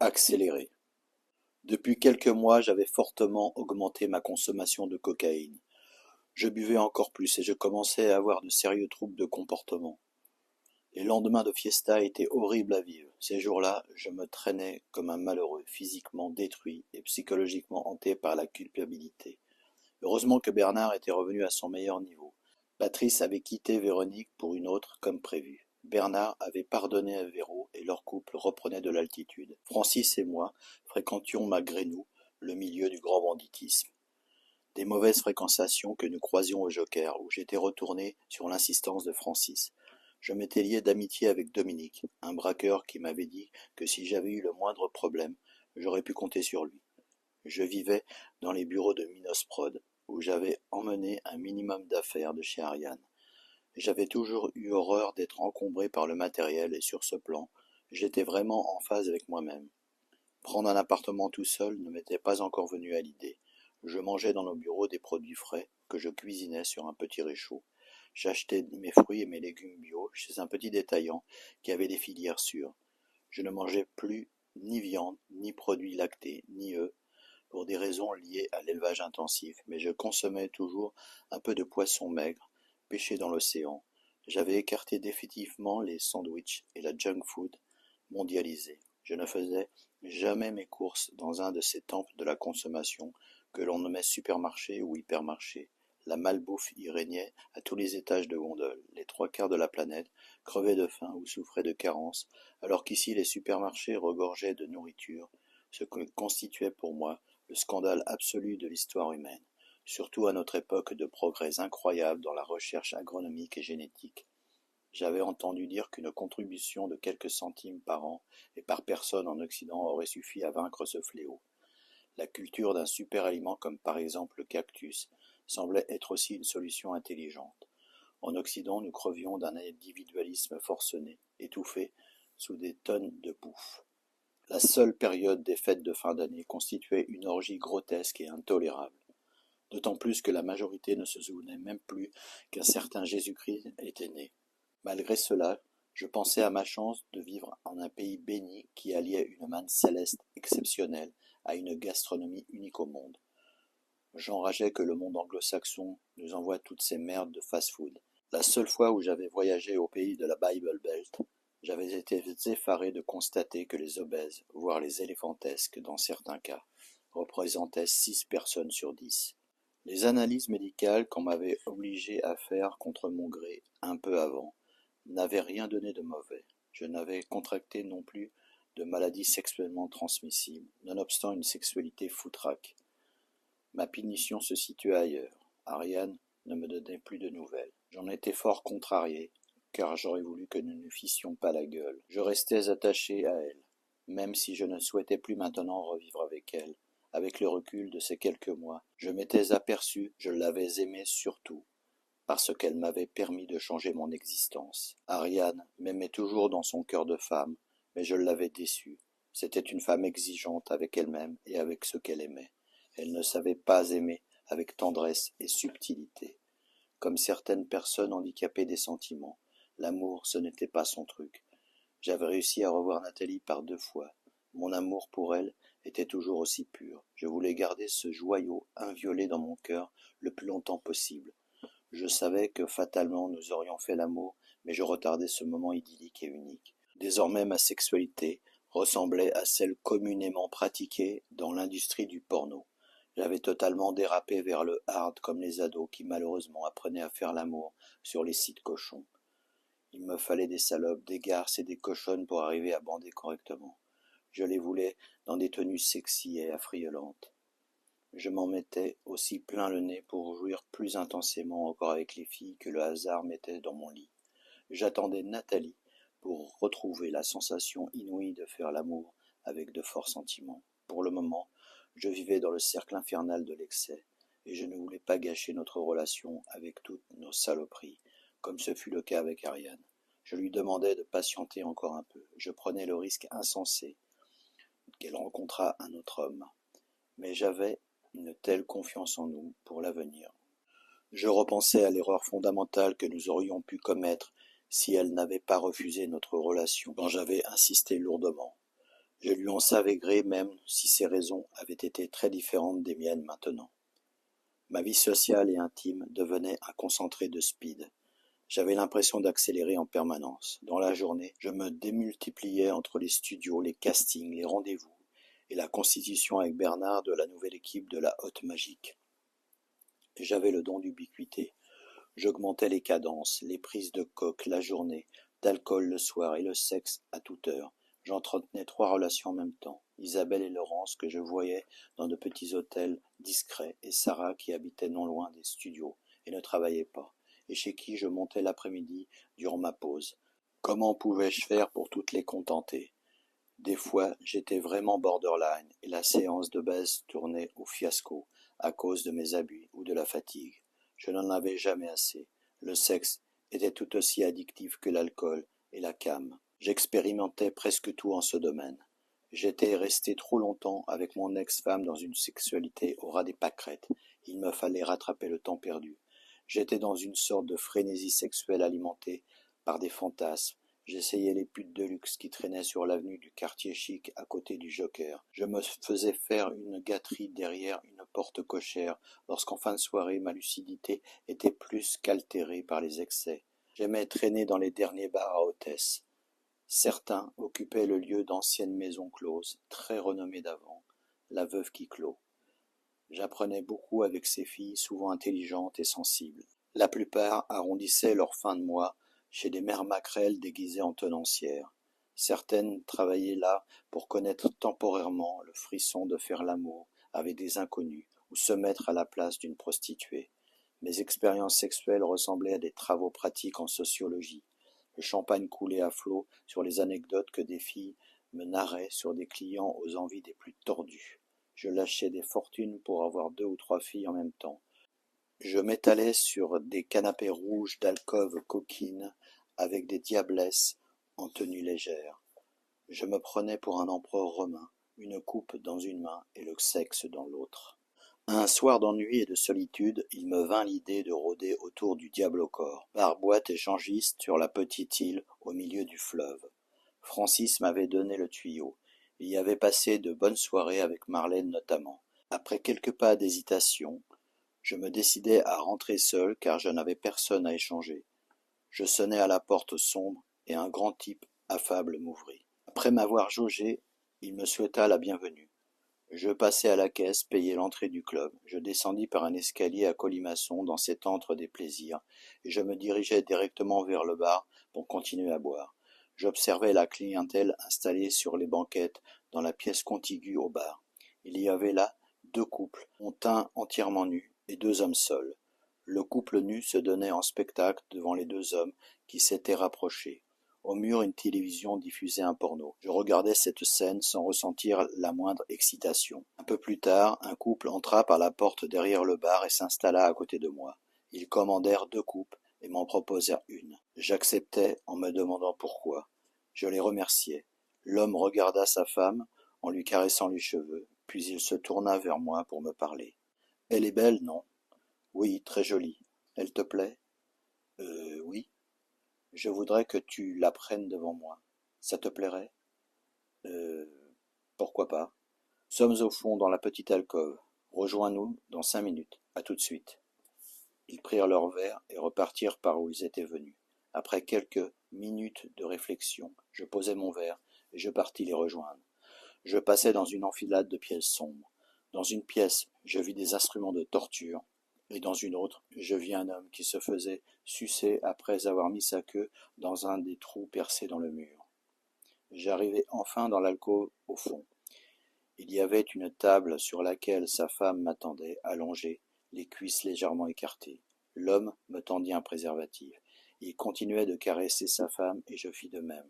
Accéléré. Depuis quelques mois, j'avais fortement augmenté ma consommation de cocaïne. Je buvais encore plus et je commençais à avoir de sérieux troubles de comportement. Les lendemains de fiesta étaient horribles à vivre. Ces jours-là, je me traînais comme un malheureux, physiquement détruit et psychologiquement hanté par la culpabilité. Heureusement que Bernard était revenu à son meilleur niveau. Patrice avait quitté Véronique pour une autre comme prévu. Bernard avait pardonné à Véro et leur couple reprenait de l'altitude. Francis et moi fréquentions malgré nous le milieu du grand banditisme. Des mauvaises fréquentations que nous croisions au Joker, où j'étais retourné sur l'insistance de Francis. Je m'étais lié d'amitié avec Dominique, un braqueur qui m'avait dit que si j'avais eu le moindre problème, j'aurais pu compter sur lui. Je vivais dans les bureaux de Minosprod, où j'avais emmené un minimum d'affaires de chez Ariane. J'avais toujours eu horreur d'être encombré par le matériel et sur ce plan, j'étais vraiment en phase avec moi-même. Prendre un appartement tout seul ne m'était pas encore venu à l'idée. Je mangeais dans nos bureaux des produits frais que je cuisinais sur un petit réchaud. J'achetais mes fruits et mes légumes bio chez un petit détaillant qui avait des filières sûres. Je ne mangeais plus ni viande, ni produits lactés, ni œufs, pour des raisons liées à l'élevage intensif, mais je consommais toujours un peu de poisson maigre, pêché dans l'océan. J'avais écarté définitivement les sandwichs et la junk food mondialisée. Je ne faisais jamais mes courses dans un de ces temples de la consommation que l'on nommait supermarché ou hypermarché. La malbouffe y régnait à tous les étages de gondole. Les trois quarts de la planète crevaient de faim ou souffraient de carence, alors qu'ici les supermarchés regorgeaient de nourriture, ce que constituait pour moi le scandale absolu de l'histoire humaine, surtout à notre époque de progrès incroyables dans la recherche agronomique et génétique. J'avais entendu dire qu'une contribution de quelques centimes par an et par personne en Occident aurait suffi à vaincre ce fléau. La culture d'un super-aliment comme par exemple le cactus semblait être aussi une solution intelligente. En Occident, nous crevions d'un individualisme forcené, étouffé sous des tonnes de bouffe. La seule période des fêtes de fin d'année constituait une orgie grotesque et intolérable, d'autant plus que la majorité ne se souvenait même plus qu'un certain Jésus-Christ était né. Malgré cela, je pensais à ma chance de vivre en un pays béni qui alliait une manne céleste exceptionnelle à une gastronomie unique au monde. J'enrageais que le monde anglo-saxon nous envoie toutes ces merdes de fast-food. La seule fois où j'avais voyagé au pays de la Bible Belt, j'avais été effaré de constater que les obèses, voire les éléphantesques dans certains cas, représentaient 6 personnes sur 10. Les analyses médicales qu'on m'avait obligé à faire contre mon gré un peu avant n'avaient rien donné de mauvais. Je n'avais contracté non plus de maladies sexuellement transmissibles, nonobstant une sexualité foutraque. Ma punition se situait ailleurs. Ariane ne me donnait plus de nouvelles. J'en étais fort contrarié, car j'aurais voulu que nous ne fissions pas la gueule. Je restais attaché à elle, même si je ne souhaitais plus maintenant revivre avec elle. Avec le recul de ces quelques mois, je m'étais aperçu, je l'avais aimée surtout, parce qu'elle m'avait permis de changer mon existence. Ariane m'aimait toujours dans son cœur de femme, mais je l'avais déçue. C'était une femme exigeante avec elle-même et avec ce qu'elle aimait. Elle ne savait pas aimer avec tendresse et subtilité. Comme certaines personnes handicapées des sentiments, l'amour, ce n'était pas son truc. J'avais réussi à revoir Nathalie par 2 fois. Mon amour pour elle était toujours aussi pur. Je voulais garder ce joyau inviolé dans mon cœur le plus longtemps possible. Je savais que fatalement nous aurions fait l'amour, mais je retardais ce moment idyllique et unique. Désormais ma sexualité ressemblait à celle communément pratiquée dans l'industrie du porno. J'avais totalement dérapé vers le hard comme les ados qui malheureusement apprenaient à faire l'amour sur les sites cochons. Il me fallait des salopes, des garces et des cochonnes pour arriver à bander correctement. Je les voulais dans des tenues sexy et affriolantes. Je m'en mettais aussi plein le nez pour jouir plus intensément encore avec les filles que le hasard mettait dans mon lit. J'attendais Nathalie pour retrouver la sensation inouïe de faire l'amour avec de forts sentiments. Pour le moment, je vivais dans le cercle infernal de l'excès, et je ne voulais pas gâcher notre relation avec toutes nos saloperies, comme ce fut le cas avec Ariane. Je lui demandais de patienter encore un peu. Je prenais le risque insensé qu'elle rencontrât un autre homme. Mais j'avais une telle confiance en nous pour l'avenir. Je repensais à l'erreur fondamentale que nous aurions pu commettre si elle n'avait pas refusé notre relation quand j'avais insisté lourdement. Je lui en savais gré même si ses raisons avaient été très différentes des miennes maintenant. Ma vie sociale et intime devenait un concentré de speed. J'avais l'impression d'accélérer en permanence. Dans la journée, je me démultipliais entre les studios, les castings, les rendez-vous et la constitution avec Bernard de la nouvelle équipe de la Haute Magique. J'avais le don d'ubiquité. J'augmentais les cadences, les prises de coke la journée, d'alcool le soir et le sexe à toute heure. J'entretenais 3 relations en même temps, Isabelle et Laurence que je voyais dans de petits hôtels discrets et Sarah qui habitait non loin des studios et ne travaillait pas, et chez qui je montais l'après-midi durant ma pause. Comment pouvais-je faire pour toutes les contenter? Des fois, j'étais vraiment borderline et la séance de baise tournait au fiasco à cause de mes abus ou de la fatigue. Je n'en avais jamais assez. Le sexe était tout aussi addictif que l'alcool et la cam. J'expérimentais presque tout en ce domaine. J'étais resté trop longtemps avec mon ex-femme dans une sexualité au ras des pâquerettes. Il me fallait rattraper le temps perdu. J'étais dans une sorte de frénésie sexuelle alimentée par des fantasmes. J'essayais les putes de luxe qui traînaient sur l'avenue du quartier chic à côté du Joker. Je me faisais faire une gâterie derrière une porte cochère lorsqu'en fin de soirée ma lucidité était plus qu'altérée par les excès. J'aimais traîner dans les derniers bars à hôtesse. Certains occupaient le lieu d'anciennes maisons closes, très renommées d'avant, la veuve qui clôt. J'apprenais beaucoup avec ces filles, souvent intelligentes et sensibles. La plupart arrondissaient leur fin de mois chez des mères maquerelles déguisées en tenancières. Certaines travaillaient là pour connaître temporairement le frisson de faire l'amour avec des inconnus ou se mettre à la place d'une prostituée. Mes expériences sexuelles ressemblaient à des travaux pratiques en sociologie. Le champagne coulait à flots sur les anecdotes que des filles me narraient sur des clients aux envies des plus tordues. Je lâchais des fortunes pour avoir 2 ou 3 filles en même temps. Je m'étalais sur des canapés rouges d'alcôve coquine avec des diablesses en tenue légère. Je me prenais pour un empereur romain, une coupe dans une main et le sexe dans l'autre. Un soir d'ennui et de solitude, il me vint l'idée de rôder autour du diable au corps, par boîte échangiste sur la petite île au milieu du fleuve. Francis m'avait donné le tuyau. Il y avait passé de bonnes soirées avec Marlène notamment. Après quelques pas d'hésitation, je me décidai à rentrer seul car je n'avais personne à échanger. Je sonnai à la porte sombre et un grand type affable m'ouvrit. Après m'avoir jaugé, il me souhaita la bienvenue. Je passai à la caisse, payai l'entrée du club. Je descendis par un escalier à colimaçon dans cet antre des plaisirs, et je me dirigeai directement vers le bar pour continuer à boire. J'observais la clientèle installée sur les banquettes dans la pièce contiguë au bar. Il y avait là 2 couples, mon teint entièrement nus, et 2 hommes seuls. Le couple nu se donnait en spectacle devant les 2 hommes qui s'étaient rapprochés. Au mur, une télévision diffusait un porno. Je regardais cette scène sans ressentir la moindre excitation. Un peu plus tard, un couple entra par la porte derrière le bar et s'installa à côté de moi. Ils commandèrent 2 coupes et m'en proposèrent une. J'acceptai en me demandant pourquoi. Je les remerciai. L'homme regarda sa femme en lui caressant les cheveux, puis il se tourna vers moi pour me parler. Elle est belle, non? Oui, très jolie. Elle te plaît? Oui. Je voudrais que tu la prennes devant moi. Ça te plairait? Euh, Pourquoi pas? Sommes au fond dans la petite alcôve. Rejoins-nous dans 5 minutes. À tout de suite. Ils prirent leur verre et repartirent par où ils étaient venus. Après quelques minutes de réflexion, je posai mon verre et je partis les rejoindre. Je passai dans une enfilade de pièces sombres. Dans une pièce, je vis des instruments de torture, et dans une autre, je vis un homme qui se faisait sucer après avoir mis sa queue dans un des trous percés dans le mur. J'arrivai enfin dans l'alcôve au fond. Il y avait une table sur laquelle sa femme m'attendait, allongée, les cuisses légèrement écartées. L'homme me tendit un préservatif. Il continuait de caresser sa femme et je fis de même.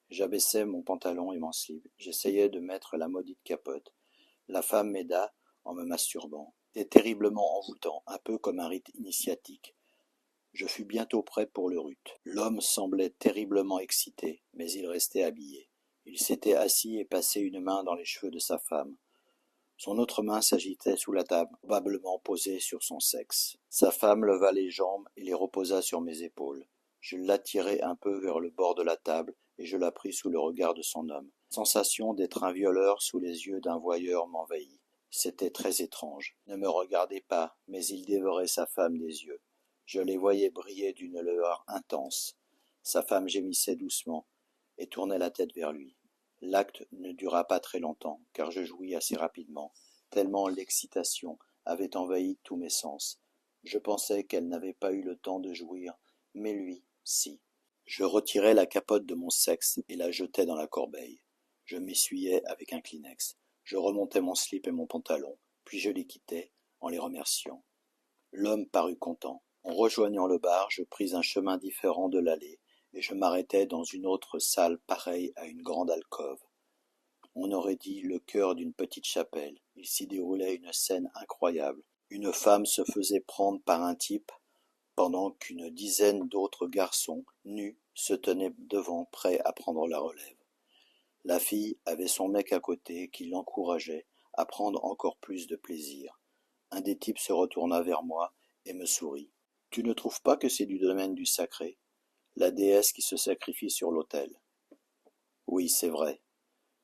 J'abaissai mon pantalon et mon slip. J'essayai de mettre la maudite capote. La femme m'aida en me masturbant. C'était terriblement envoûtant, un peu comme un rite initiatique. Je fus bientôt prêt pour le rut. L'homme semblait terriblement excité, mais il restait habillé. Il s'était assis et passait une main dans les cheveux de sa femme. Son autre main s'agitait sous la table, probablement posée sur son sexe. Sa femme leva les jambes et les reposa sur mes épaules. Je l'attirai un peu vers le bord de la table et je la pris sous le regard de son homme. La sensation d'être un violeur sous les yeux d'un voyeur m'envahit. C'était très étrange. Il ne me regardait pas, mais il dévorait sa femme des yeux. Je les voyais briller d'une lueur intense. Sa femme gémissait doucement et tournait la tête vers lui. L'acte ne dura pas très longtemps, car je jouis assez rapidement, tellement l'excitation avait envahi tous mes sens. Je pensais qu'elle n'avait pas eu le temps de jouir, mais lui, si. Je retirai la capote de mon sexe et la jetai dans la corbeille. Je m'essuyai avec un Kleenex. Je remontai mon slip et mon pantalon, puis je les quittai, en les remerciant. L'homme parut content. En rejoignant le bar, je pris un chemin différent de l'allée, et je m'arrêtai dans une autre salle pareille à une grande alcôve. On aurait dit le chœur d'une petite chapelle. Il s'y déroulait une scène incroyable. Une femme se faisait prendre par un type, pendant qu'une dizaine d'autres garçons, nus, se tenaient devant, prêts à prendre la relève. La fille avait son mec à côté qui l'encourageait à prendre encore plus de plaisir. Un des types se retourna vers moi et me sourit. « Tu ne trouves pas que c'est du domaine du sacré, la déesse qui se sacrifie sur l'autel ?» Oui, c'est vrai.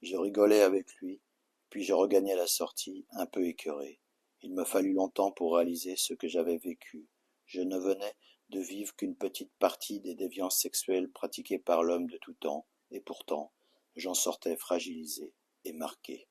Je rigolai avec lui, puis je regagnai la sortie, un peu écœuré. Il me fallut longtemps pour réaliser ce que j'avais vécu. Je ne venais de vivre qu'une petite partie des déviances sexuelles pratiquées par l'homme de tout temps, et pourtant, j'en sortais fragilisé et marqué.